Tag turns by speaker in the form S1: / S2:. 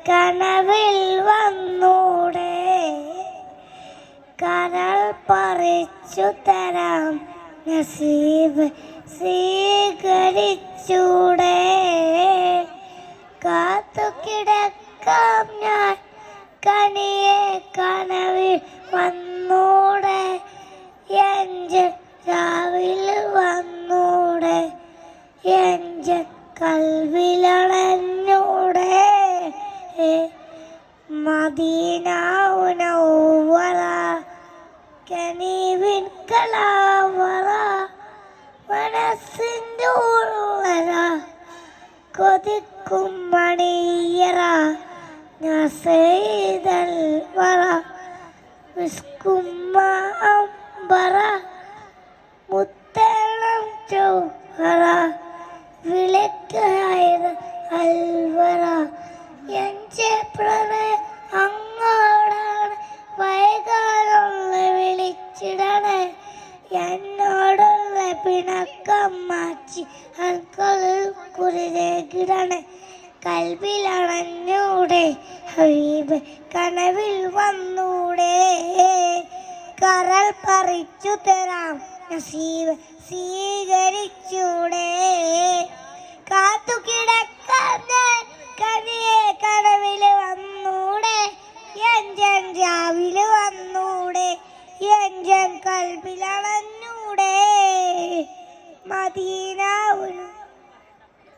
S1: കനവിൽ വന്നൂടെ, കരൾ പറിച്ചു തരാം നസീബ് സ്വീകരിച്ചൂടെ. കാത്തു കിടക്കാം ഞാൻ കനിയെ കനവിൽ വന്നൂടെ, എഞ്ച് രാവിൽ വന്നൂടെ, എഞ്ച് കൽവിലണഞ്ഞൂടെ. മദീന ഉനവ്വറ കനീവിൻ കലാവറ, മനസ്സിൻ്റെ ഉള്ളറ കൊതിക്കും മണിയറ. നസീദൽ വറ മിസ്കുമ്മ അമ്പറ, മുത്തളം ചൗഹറ വിളക്കായത് അൽവറ. എന്റെ പ്രണയം അങ്ങോടാണ്, വൈകാനുള്ള വിളിച്ചിടണേ. എന്നോടുള്ള പിണക്കം മാറ്റി അൽക്കൊള്ളിൽ കുറിരേകിടണേ. കൽവിലണഞ്ഞൂടെ ഹബീബ് കനവിൽ വന്നൂടെ, കരൾ പറിച്ചു തരാം നസീബ് സ്വീകരിച്ചൂടെ. കാത്തു കിടക്കാൻ ഞാൻ കനി